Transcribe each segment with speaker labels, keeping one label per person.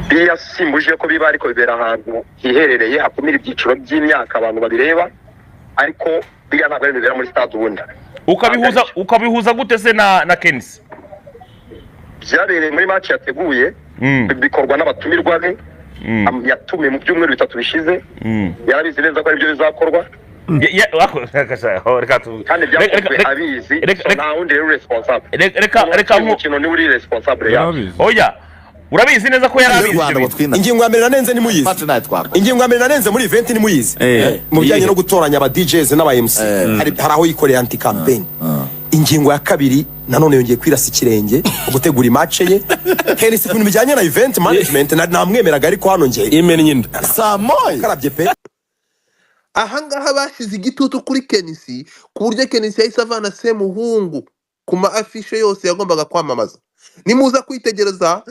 Speaker 1: biriya simbuje ko biba ariko bibera ahantu hiherereye hakumira ibyiciro by'imyaka abantu babireba ariko biriya ntabwo ari bibera muri stade ubundi.
Speaker 2: Ukabihuza gute se na Kenisi?
Speaker 1: Byabereye muri match yateguye bikorwa n'abatumirwa be yatumiye mu byumweru 3 bishize yarabizi neza ko ari byo bizakorwa kandi byakozwe abizi nta wundi rero responsable reka umukino ni uri responsable yawe.
Speaker 2: Oya urabizi neza ko yarabizi
Speaker 3: ingingo ya mbere nanenze ni muyizi ingingo ya mbere nanenze muri event ni muyizi mu bijyanye no gutoranya aba DJs n'aba MC hari aho yikoreye anti campaign. Ingingo ya kabiri nanone yongeye kwirasa ikirenge gutegura match ye Kenisi ibintu bijyanye na event management namwemeraga ariko hano ngiye
Speaker 4: imenyinda
Speaker 3: samoy karabye pe.
Speaker 5: Ahangaha bashize igitutu kuri Kenisi ku buryo Kenisi yahise avana Semuhungu ku ma afishe yose yagombaga kwamamaza. Nimuza kwitegereza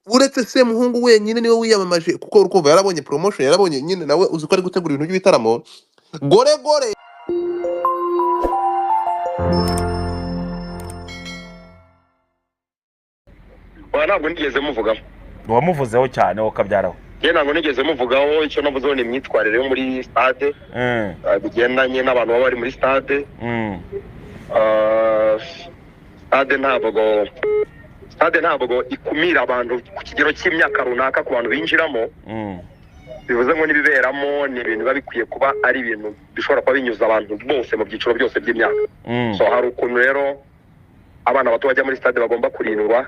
Speaker 5: uretse Semuhungu wenyine niwe wiyamamaje kuko urukuva yarabonye promotion yarabonye nyine nawe uzi ko ari gutegura ibintu by'ibitaramo gore gore.
Speaker 1: Ntabwo nigeze muvugaho.
Speaker 2: Wamuvuzeho cyane wakabyaraho.
Speaker 1: Ntabwo nigeze muvugaho icyo navuzeho ni imyitwarire yo muri stade bigendanye n'abantu baba bari muri stade. Stade ntabwo ikumira abantu ku kigero cy'imyaka runaka ku bantu binjiramo. Bivuze ngo nibiberamo ni ibintu babikwiye kuba ari ibintu bishobora kuba binyuza abantu bose mu byiciro byose by'imyaka. So hari ukuntu rero abana bato bajya muri stade bagomba kurindwa.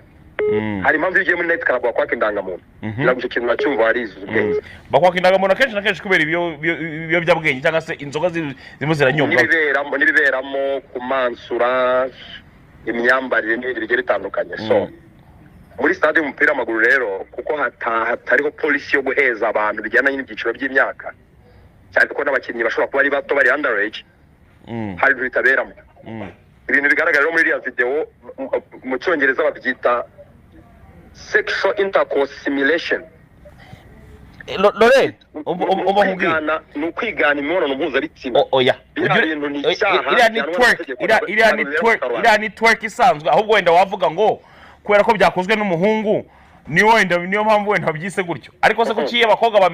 Speaker 1: Hari impamvu igiye muri net club bakwaka indangamuntu iragucyo kintu nacyumva hari ubwenge
Speaker 2: bakwaka indangamuntu kenshi na kenshi kubera ibyo byabwenge cyangwa se inzoga zimo ziranyobwa
Speaker 1: nibiberamo kumansura imyambarire n'ibindi bigiye bitandukanye. So muri stade y'umupira w'amaguru rero kuko hatariho polisi yo guheza abantu bijyanye n'ibyiciro by'imyaka cyane ko n'abakinnyi bashobora kuba ari bato bari underage hari ibintu bitaberamo. Ibintu bigaragara muri iriya video mu cyongereza babyita sexual intercourse simulation.
Speaker 2: Lore
Speaker 1: ni ukwigana imibonano mpuzabitsina.
Speaker 2: Oya iriya ni twerk isanzwe ahubwo wenda wavuga ngo kubera ko byakozwe n'umuhungu niyo mpamvu wenda babyise gutyo ariko se kuki abakobwa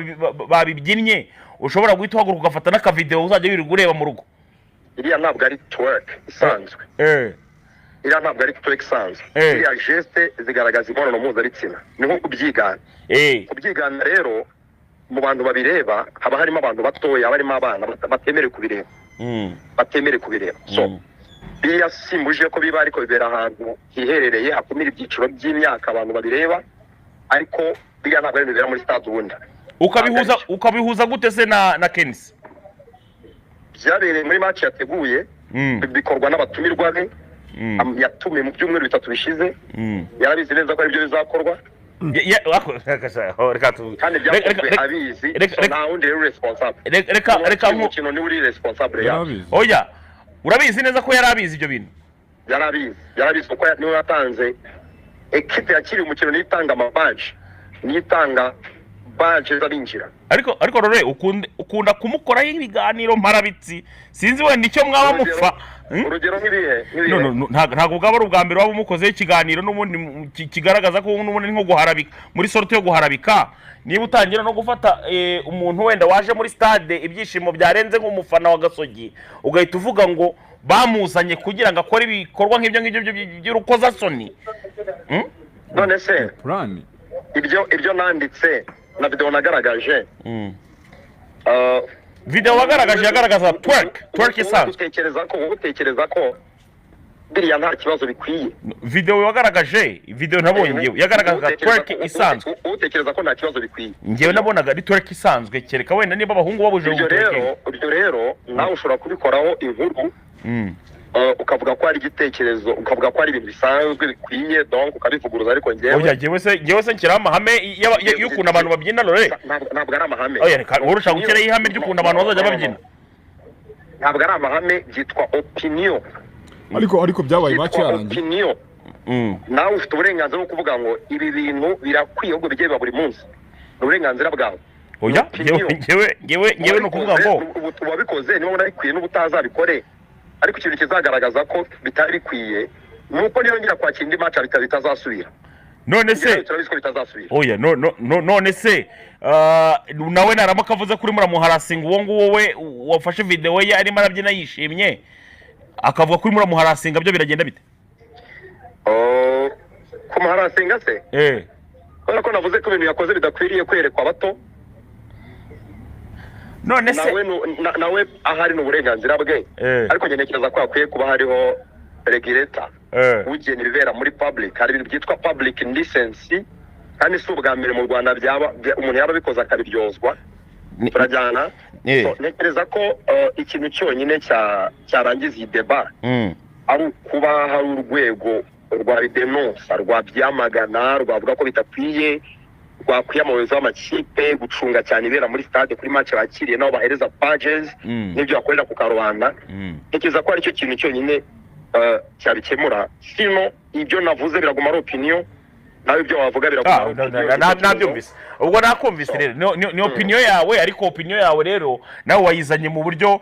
Speaker 2: babibyinnye ushobora guhita uhaguruka ugafata n'akavideo uzajya wirirwa ureba mu rugo.
Speaker 1: Iriya ntabwo ari twerk isanzwe. Iriya ntabwo ari twerk isanzwe. Iriya geste zigaragaza imibonano mpuzabitsina ni nko kubyigana. Kubyigana rero mu bantu babireba haba harimo abantu batoya barimo abana batemere kubireba. So biriya simbuje ko biba ariko bibera ahantu hiherereye hakumira ibyiciro by'imyaka abantu babireba ariko biriya ntabwo ari bibera muri stade ubundi.
Speaker 2: Ukabihuza gute se na Kenisi?
Speaker 1: Byabereye muri match yateguye bikorwa n'abatumirwa be yatumiye mu byumweru 3 bishize yarabizi neza ko ari byo bizakorwa kandi byakozwe abizi nta wundi rero responsable reka umukino ni uri responsable yawe.
Speaker 2: Oya urabizi neza ko yarabizi ibyo bintu.
Speaker 1: Yarabizi kuko niwe yatanze equipe yakiri umukino nitanga amabaje nitanga baje zabinjira
Speaker 2: ariko Rore ukunda kumukoraho ibiganiro marabitsi sinzi wenda icyo mwaba mupfa.
Speaker 1: Urugero nk'ibihe
Speaker 2: ntabwo bwaba ari ubwa mbere waba umukozeho ikiganiro n'ubundi kigaragaza ko n'ubundi nko guharabika muri sorte yo guharabika niba utangira no gufata umuntu wenda waje muri stade ibyishimo byarenze nk'umufana wa Gasogi ugahita uvuga ngo bamuzanye kugira ngo akore ibikorwa nk'ibyo by'urukozasoni.
Speaker 1: None se ibyo nanditse na video nagaragaje
Speaker 2: video wagaragaje yagaragaza twerk isanzwe.
Speaker 1: Utekereza ko biriya nta kibazo bikwiye.
Speaker 2: Video wagaragaje video nabonye yagaragaza twerk isanzwe.
Speaker 1: Utekereza ko nta kibazo bikwiye.
Speaker 2: Ngewe nabonaga ari twerk isanzwe kereka wenda niba abahungu babuje
Speaker 1: ibyo rero nawe ushobora kubikoraho inkuru ukavuga ko ari igitekerezo ukavuga ko ari ibintu bisanzwe bikwiye donc ukabivuguruza ariko
Speaker 2: ngewe se nkira amahame y'ukuntu abantu babyina Lore.
Speaker 1: Ntabwo ari amahame.
Speaker 2: Oya reka urusha gukira ihame ry'ukuntu abantu bazajya babyina.
Speaker 1: Ntabwo ari amahame byitwa opinion.
Speaker 4: Ariko byabaye bacyarangiye.
Speaker 1: Opinion. Nawe ufite uburenganzira bwo kuvuga ngo ibi bintu birakwiye ubwo bigiye buri munsi. Ni uburenganzira bwawe.
Speaker 2: Oya ngewe no kuvuga ngo
Speaker 1: wabikoze niba ubona bikwiye n'ubutazabikore ariko ikintu kizagaragaza ko bitari bikwiye nuko niyo ngira kwakira indi match bitazasubira.
Speaker 2: none se
Speaker 1: turabizi ko bitazasubira.
Speaker 2: oya none se nawe naramuka avuze kuri muramuharasinga uwo nguwo we wafashe video ye arimo arabyina yishimye akavuga kuri muramuharasinga byo biragenda bite?
Speaker 1: Kumuharasinga se kubera ko navuze ko ibintu yakoze bidakwiriye kwerekwa bato.
Speaker 2: None se
Speaker 1: nawe ahari n'uburenganzira bwe, ariko njye ntekereza ko hakwiye kuba hariho regulator ugena ibibera muri public. Hari ibintu byitwa public indecency kandi si ubwa mbere mu Rwanda umuntu yaba abikoze akabiryozwa. Turajyana ntekereza ko ikintu cyonyine cyarangiza iyi deba ari ukuba hari urwego rwa bidenonsa rwabyamagana rwavuga ko bitakwiye rwakwiyamamaza amakipe gucunga cyane ibera muri stade kuri match bakiriye nabo bahereza badges n'ibyo bakorera ku karubanda. Ntekereza ko ari cyo kintu cyonyine cyabikemura. Sino ibyo navuze biraguma ari opinion, nawe ibyo wavuga biraguma
Speaker 2: nabyumvise. Ubwo nakumvise rero ni opinion yawe, ariko opinion yawe rero nawe wayizanye mu buryo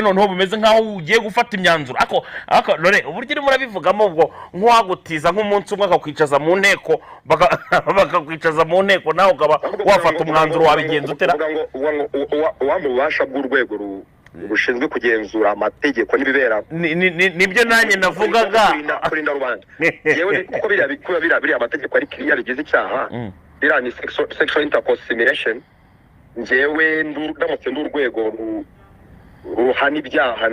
Speaker 2: noneho bimeze nkaho ugiye gufata imyanzuro. Ako none uburyo urimo urabivugamo ubwo nk'uwagutiza nk'umunsi umwe akakwicaza mu nteko bakakwicaza mu nteko nawe ukaba wafata umwanzuro wabigenza utera
Speaker 1: uwamubasha bw'urwego rushinzwe kugenzura amategeko n'ibibera.
Speaker 2: Nibyo nanjye navugaga
Speaker 1: kurinda rubanda. Yewe kuko biriya amategeko ari kiriya bigize icyaha, biriya ni sexual intercourse simulation. Njyewe ndamutse n'urwego ruhana ibyaha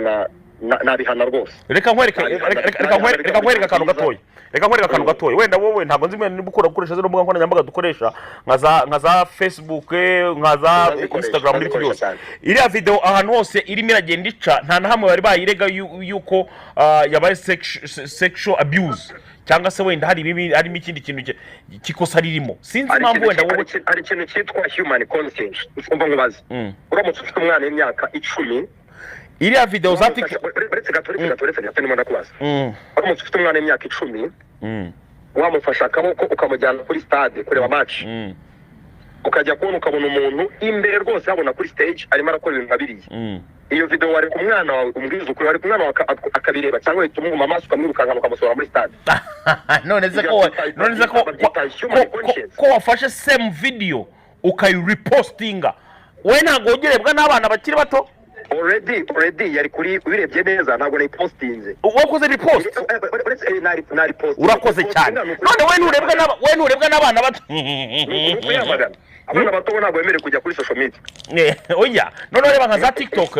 Speaker 1: nabihana rwose.
Speaker 2: Reka nkwereka akantu gatoya. Wenda wowe ntabwo nzi niba gukoresha zino mbuga nkoranyambaga dukoresha nka za Facebook, nka za Instagram n'ibindi byose. Iriya video ahantu hose irimo iragenda ica, nta na hamwe bari bayirega yuko yabaye sexual abuse cyangwa se wenda harimo ikindi kintu kikosa ririmo. Sinzi impamvu wenda wowe
Speaker 1: hari ikintu cyitwa human consent. Umva nkubaze, uramutse ufite umwana w'imyaka 10,
Speaker 2: iriya video za
Speaker 1: uretse gato ndimo ndakubaza, uramutse ufite umwana w'imyaka 10 wamufasha akaboko ukamujyana kuri stade kureba match, ukajya kubona ukabona umuntu imbere rwose yabona kuri stage arimo arakora ibintu nkabiriye, iyo video wari ku mwana wawe umbwiza ukuri, wari ku mwana wawe akabireba cyangwa uhita umwuma amaso ukamwirukanka ukamusohora muri stade?
Speaker 2: none se ko wafashe same video ukayirepostinga, we ntabwo ugerebwa n'abana bakiri bato?
Speaker 1: Already yari kuri ubirebye neza ntabwo nayipostinze.
Speaker 2: Wakoze repost? Urakoze cyane. None we nturebwa n'abana bato?
Speaker 1: Abana bato ntabwo bemerewe kujya kuri social media.
Speaker 2: Oya, none reba nka za TikTok.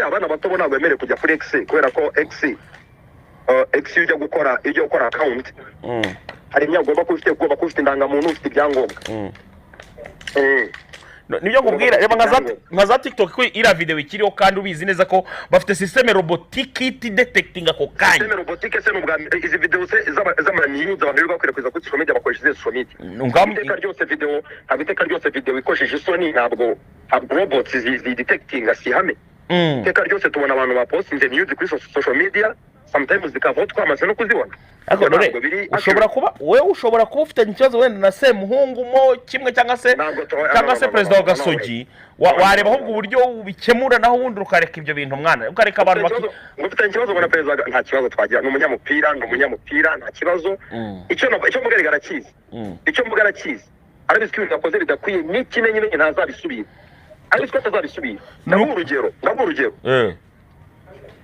Speaker 1: Abana bato ntabwo bemerewe kujya kuri X kubera ko X ujya gukora account. Hari imyaka ugomba kuba ufite indangamuntu, ufite ibyangombwa.
Speaker 2: Nibyo nkubwira, reba nka za TikTok ko iriya video ikiriho kandi ubizi neza ko bafite systeme robotique iti detecting ako kanya.
Speaker 1: Systeme robotique se n'ubwa izi video se z'amanini z'abantu bari bakwirakwiza kuri social media bakoresheje social media. Iteka ryose video ikoresheje isoni ntabwo robots detecting asihame. Iteka ryose tubona abantu bapostinze news kuri social media, sometimes zikavaho twamaze no kuzibona.
Speaker 2: Ako none ushobora kuba ufite ikibazo wenda na Semuhungu mo kimwe cyangwa se Perezida wa Gasogi, wareba ahubwo uburyo ubikemura naho ubundi ukareka ibyo bintu mwana, ukareka abantu
Speaker 1: ufite ikibazo na Perezida nta kibazo twagira, ni umunyamupira nta kibazo. Icyo mvuga arakizi arabizi ko ibintu yakoze bidakwiye n'ikimenyimenyi ntazabisubira, arabizi ko atazabisubira. Ndaguha urugero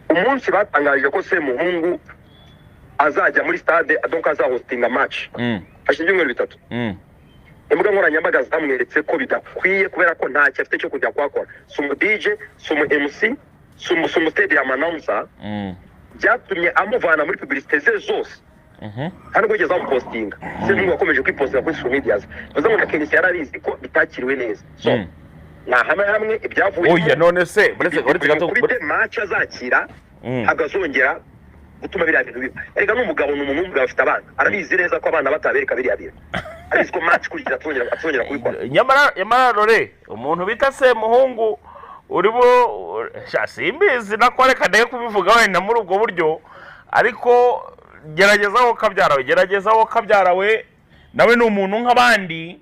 Speaker 1: umunsi batangaje ko Semuhungu azajya muri stade donc azahostinga match hashize ibyumweru 3, imbuga nkoranyambaga zamweretse ko bidakwiye kubera ko nta cyafite cyo kujya kwakora. Sumu DJ, sumu MC, sumu stadium announcer, byatumye amuvana muri publicité ze zose. Hano kugeza mu postinga Semuhungu yakomeje kwipostinga kuri social media. Baza ngo Kenisi yarabizi ko bitakiriwe neza. So na hamwe ibyavuye.
Speaker 2: Oya none se buretse gato
Speaker 1: kuri match azakira agazongera gutuma biriya bintu biba. Erega n'umugabo n'umuntu afite abana, arabizi neza ko abana batabereka biriya bintu, arizi ko match kugira atongera kubikora.
Speaker 2: Nyamara rore umuntu bita Semuhungu uribo simbizi nakoreka nayo kubivuga wenda muri ubwo buryo, ariko geragezaho kabyarawe nawe ni umuntu nk'abandi,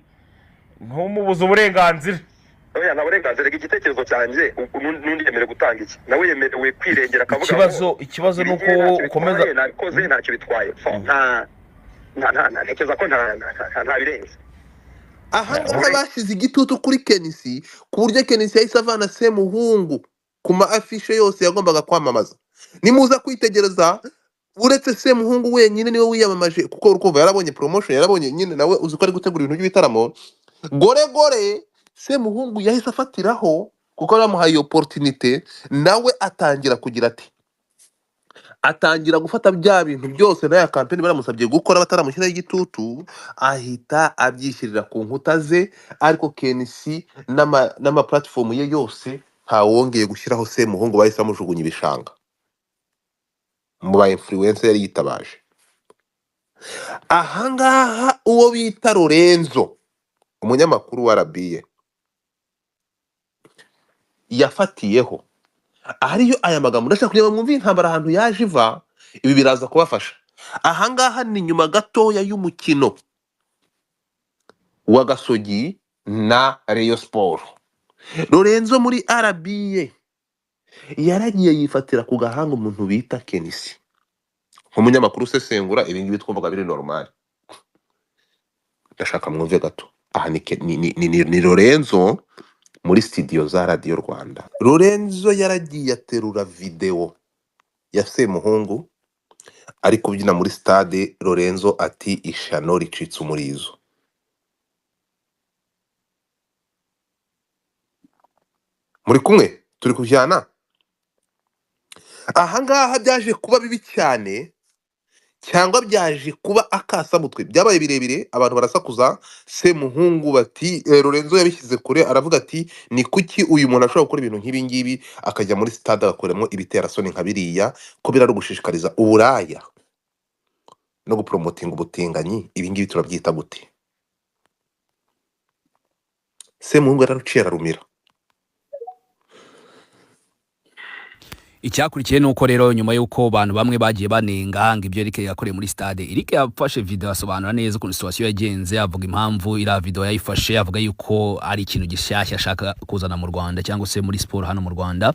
Speaker 2: ntumubuze uburenganzira.
Speaker 1: Oya nta burenganzira, igitekerezo cyanjye n'undi yemerewe gutanga iki, nawe yemerewe kwirengera akavuga
Speaker 2: ikibazo nuko ukomeza
Speaker 1: nabikoze ntacyo bitwaye. ntekereza ko nta birenze.
Speaker 5: ahangaha bashyize igitutu kuri Kenisi ku buryo Kenisi yahise avana Semuhungu ku ma afishe yose yagombaga kwamamaza. Nimuza kwitegereza uretse Semuhungu wenyine niwe wiyamamaje kuko urukumva yarabonye promotion, yarabonye nyine nawe uzi ko ari gutegura ibintu by'ibitaramo. Gore Semuhungu yahise afatiraho kuko bamuhaye opportunity, nawe atangira kugira ati, atangira gufata bya bintu byose n'aya kampeni baramusabye gukora bataramushyiraho igitutu, ahita abyishyirira ku nkuta ze. Ariko Kenisi n'ama platform ye yose ntawongeye gushyiraho Semuhungu, bahise bamujugunya ibishanga mu ba influencer yari yitabaje. Ahangaha uwo bita Lorenzo, umunyamakuru wa RBA, yafatiyeho ariyo aya magambo. Ndashaka kureba mwumve intambara ahantu yaje iva, ibi biraza kubafasha. Ahangaha ni nyuma gatoya y'umukino wa Gasogi na Rayon Sport. Lorenzo muri RBA yaragiye yifatira ku gahanga umuntu bita Kenisi, nk'umunyamakuru usesengura ibingibi twumvaga biri normal. Ndashaka mwumve gato. Aha ni Lorenzo muri studio za Radio Rwanda. Lorenzo yaragiye aterura video ya Semuhungu ari kubyina muri stade. Lorenzo ati ishano ricitse umurizo. Muri kumwe turi kujyana. Ahangaha byaje kuba bibi cyane cyangwa byaje kuba akasamutwe, byabaye birebire, abantu barasakuza. Semuhungu bati Lorenzo yabishyize kure, aravuga ati ni kuki uyu muntu ashobora gukora ibintu nk'ibi ngibi akajya muri stade agakoramo ibiterasoni nka biriya, ko birari gushishikariza uburaya no gupromotinga ubutinganyi, ibi ngibi turabyita gute? Semuhungu yararuciye ararumira.
Speaker 6: Icyakurikiye nuko rero nyuma yuko abantu bamwe bagiye banenga ngo ibyo Eric yakoreye muri stade, Eric yafashe video asobanura neza ukuntu situation yagenze, avuga impamvu ira video yayifashe, avuga yuko ari ikintu gishyashya ashaka kuzana mu Rwanda cyangwa se muri sport hano mu Rwanda,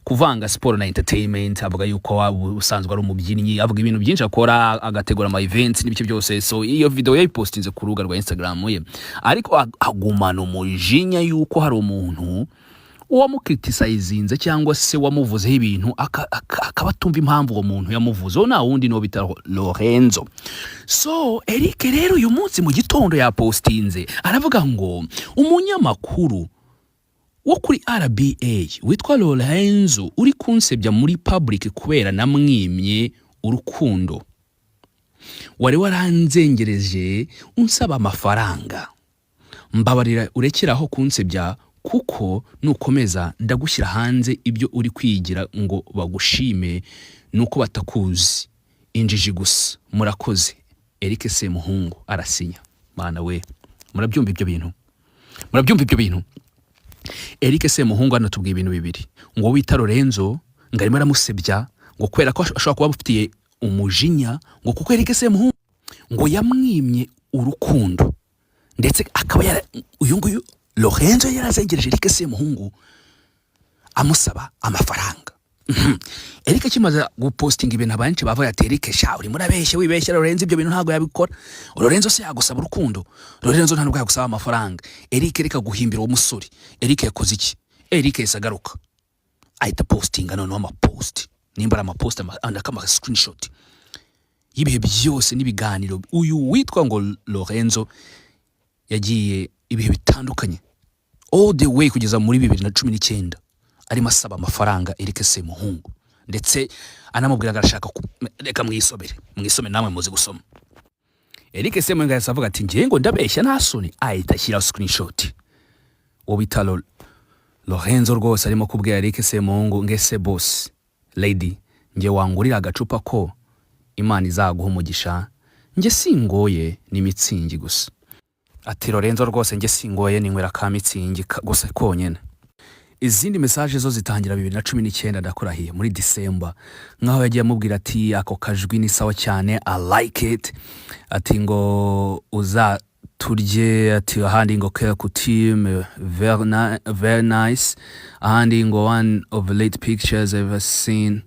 Speaker 6: kuvanga sport na entertainment. Avuga yuko usanzwe ari umubyinnyi, avuga ibintu byinshi akora, agategura ama events n'ibice byose. So iyo video yayipostinze ku rubuga rwa Instagram ye, ariko agumana umujinya yuko hari umuntu wamukriticizinze cyangwa se wamuvuzeho ibintu akaba atumva impamvu uwo muntu yamuvuze. Nta wundi no bita Lorenzo. So Eric rero uyu munsi mu gitondo yapostinze aravuga ngo umunyamakuru wo kuri RBA witwa Lorenzo uri kunsebya muri public kubera namwimye urukundo, wari waranzengereje unsaba amafaranga, mbabarira urekeraho kunsebya kuko nukomeza ndagushyira hanze ibyo uri kwigira ngo bagushime nuko batakuzi, injiji gusa. Murakoze. Eric Semuhungu arasinya. Mana we, murabyumva ibyo bintu? Murabyumva ibyo bintu? Eric Semuhungu anatubwiye ibintu bibiri, ngo wita Lorenzo ngarimo aramusebya ngo kwera ko ashobora kuba bufitiye umujinya, ngo kuko Eric Semuhungu ngo yamwimye urukundo, ndetse akaba uyu nguyu Lorenzo yarazengereje Eric Semuhungu amusaba amafaranga. Eric kimaze gupostinga ibintu abanshi bavuye ati Eric sha uri murabeshye, wibeshye Lorenzo ibyo bintu ntago yabikora. Lorenzo se yagusaba urukundo, Lorenzo ntabwo yagusaba amafaranga. Eric reka guhimbira uwo musore. Eric yakoze iki? Eric yesagaruka ahita postinga none ama post, nimba ama post andakama screenshot yibihe byose n'ibiganiro uyu witwa ngo Lorenzo yagiye ibihe bitandukanye all the way kugeza muri 2019 arimo asaba amafaranga Eric Semuhungu, ndetse anamubwira agashaka reka mwisome namwe muzi gusoma. Eric Semuhungu yasavuga ati ngiye ngo ndabeshya nasoni, ahita ashyira screenshot wo bitalo Lorenzo rwose arimo kubwira Eric Semuhungu ngese boss lady ngiye wangurira agacupa ko Imana izaguha umugisha, nge singoye ni mitsingi gusa. Ati Lorenzo rwose nge singoye ninywera ka mitsingi gusa konyene. Izindi message zo zitangira 2019 ndakurahiye muri December, nkaho yagiye amubwira ati ako kajwi ni sawa cyane, I like it, ati ngo uza turye, ati ahandi ngo care ku team very nice, ahandi ngo one of the late pictures I've ever seen,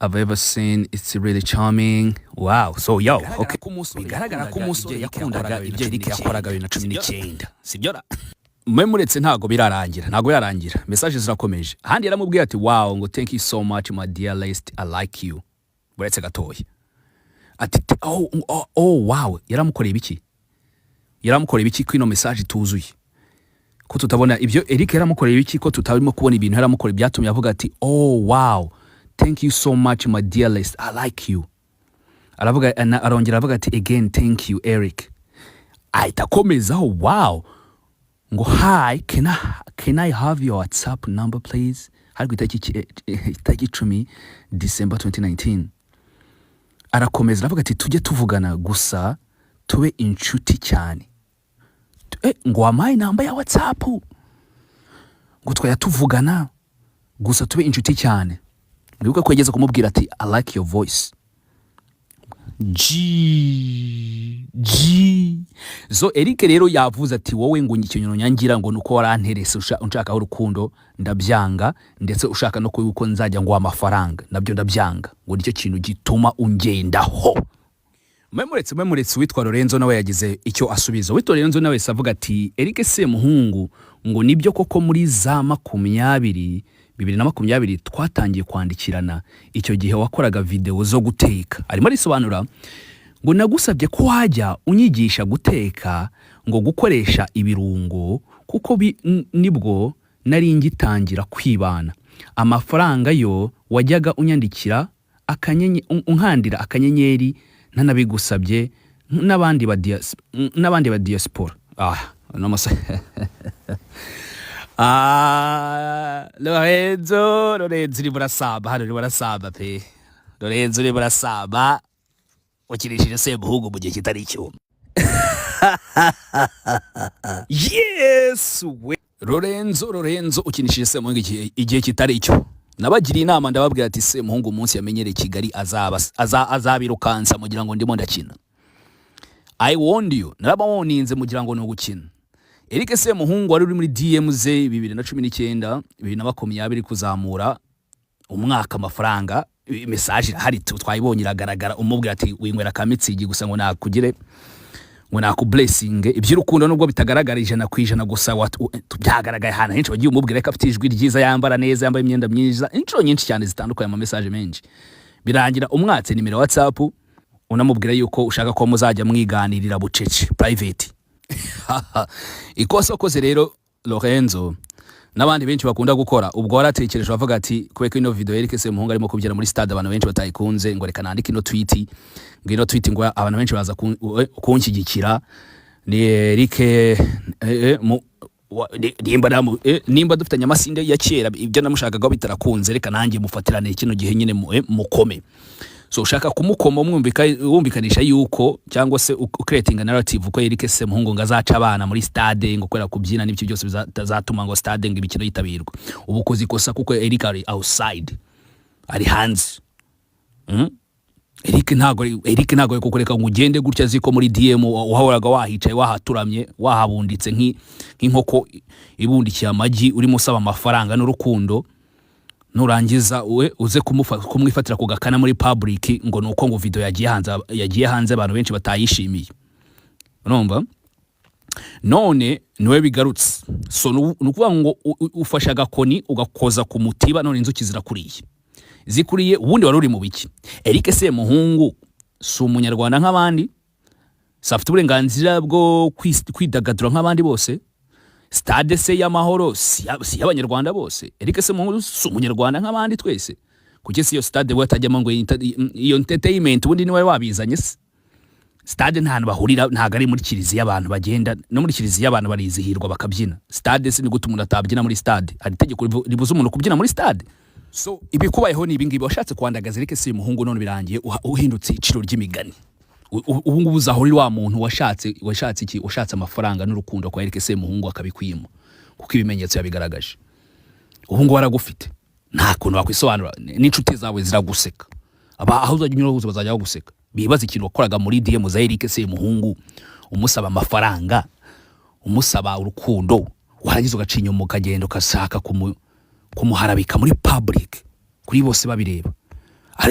Speaker 6: I've ever seen. It's really charming. Wow. So yo, okay. Bigaragara ko umusore yakundaga ibyo Eric yakoraga 2019. Sibyo ra? Memuretse ntago birarangira. Message zirakomeje. Handi yaramubwiye ati wow ngo thank you so much my dear Lest, I like you. Buretse gatoya. Ati oh wow, yaramukoreye ibiki kwino message tuzuye. Ko tutabona ibyo Eric yaramukoreye ibiki ko tutabimo kubona ibintu yaramukoreye byatumye avuga ati oh wow, thank you so much my dear Lest, I like you. Arongera avuga ati again thank you Eric. Ahita akomeza wow ngo hi, can I have your WhatsApp number please? Hari itaki 10 December 2019. Arakomeza avuga ati tujye tuvugana gusa tube inshuti cyane. Ngo wampaye namba ya WhatsApp ngo twaya tuvugana gusa tube inshuti cyane. Ndibuka ko yageze kumubwira ati I like your voice. So Eric rero yavuze ati wowe ngo nyikinyo nyangira ngo nuko waranterese unshaka urukundo ndabyanga, ndetse ushaka no kuko nzajya ngo amafaranga nabyo ndabyanga, ngo nicyo kintu gituma ungendaho. Memuretse witwa Lorenzo nawe yagize icyo asubiza. Witwa Lorenzo nawe savuga ati Eric Semuhungu ngo nibyo koko muri za 2020 twatangiye kwandikirana, icyo gihe wakoraga video zo guteka. Arimo arisobanura ngo nagusabye ko wajya unyigisha guteka, ngo gukoresha ibirungo kuko nibwo nari ngitangira kwibana. Amafaranga yo wajyaga unyandikira unkandira akanyenyeri ntanabigusabye n'abandi ba diaspora. Lorenzo uri burasaba pe. Lorenzo uri burasaba wakirishije Semuhungu mu gihe kitari cyo. Yes we. Lorenzo ukinishije Semuhungu igihe kitari cyo. Nabagiriye inama ndababwira ati Semuhungu umunsi yamenyereye Kigali azabirukansa mugira ngo ndimo ndakina. I warned you. Narabawoninze mugira ngo no gukina. Eric Semuhungu wari uri muri DMZ 2019 2020 kuzamura umwaka amafaranga. Message hari twayibonye iragaragara umubwira ati winywera kamitsigi gusa ngo nakugire ngo nakublessing. Iby'urukundo nubwo bitagaragarije na kwijana gusa byagaragaye hana henshi bagiye umubwira ko afite ijwi ryiza, yambara neza, yambaye imyenda myiza, inshuro nyinshi cyane zitandukanye mu message menshi. Birangira umwatse nimero WhatsApp unamubwira yuko ushaka ko muzajya mwiganirira bucece private. Ikosa koze rero Lorenzo n'abandi benshi bakunda gukora, ubwo waratekereje bavuga ati kubeko ino video Eric Semuhungu arimo kubyina muri stade abantu benshi batayikunze, ngo reka nandike ino tweet ngo abantu benshi baza kunshyigikira ni Eric nimba dufitanye amasinde ya kera ibyo namushakaga bitarakunze, reka nanjye mufatirane kino gihe nyine mukome. So ushaka kumukoma wumvikanisha yuko cyangwa se creating a narrative ko Eric Semuhungu ngazaca abana muri stade ngo kwera kubyina n'ibyo byose bizatuma ngo stade ngo ibikino yitabirwa. Ubukozi kosa kuko Eric ari outside, ari hands. Eric ntago kukureka ngo ugende gutya ziko muri DM wahoraga wahicaye wahaturamye wahabunditse nk'inkoko ibundikiye amagi urimo usaba amafaranga n'urukundo, nurangiza uze kumwifatira ku gakana muri public ngo nuko ngo video yagiye hanze abantu benshi batayishimiye. Urumva none niwe bigarutse. So nukuvuga ngo ufasha gakoni ugakoza ku mutiba, none inzuki zikuriye ubundi wari uri mu biki. Eric Semuhungu si umunyarwanda nk'abandi, safite uburenganzira bwo kwidagadura nk'abandi bose. Stade se y'amahoro si y'abanyarwanda bose. Eric Semuhungu si umunyarwanda nk'abandi twese. Kuki si yo stade we atajyamo ngo iyo entertainment ubundi niwe wabizanye se. Stade nta hantu bahurira, ntago ari muri kiliziya abantu bagenda, no muri kiliziya abantu barizihirwa bakabyina. Stade se ni gute umuntu atabyina muri stade? Hari itegeko ribuza umuntu kubyina muri stade. So ibikubayeho ni ibingibi washatse kwandagaza Eric Semuhungu none birangiye uhindutse iciro ry'imigani. Ubu ngubu uzahurira wa muntu washatse amafaranga n'urukundo kwa Eric Semuhungu akabikwima kuko ibimenyetso yabigaragaje. Ubu ngubu aragufite nta kuntu wakwisobanura, n'inshuti zawe ziraguseka, aho uzajya unyura bazajya baguseka, bibaza ikintu wakoraga muri DM za Eric Semuhungu umusaba amafaranga, umusaba urukundo, warangiza ugacinya umukagenda ukashaka kumuharabika muri public kuri bose babireba.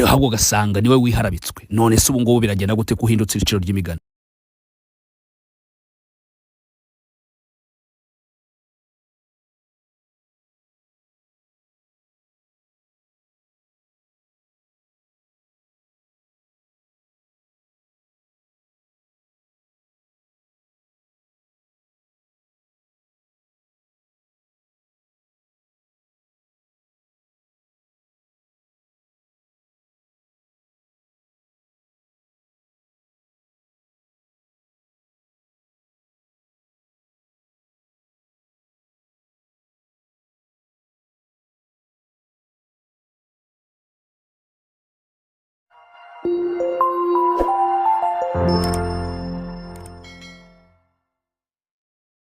Speaker 6: ahubwo ugasanga niwe wiharabitswe. None se ubu ngubu biragenda gute kuhindutse iciro ry'imigani?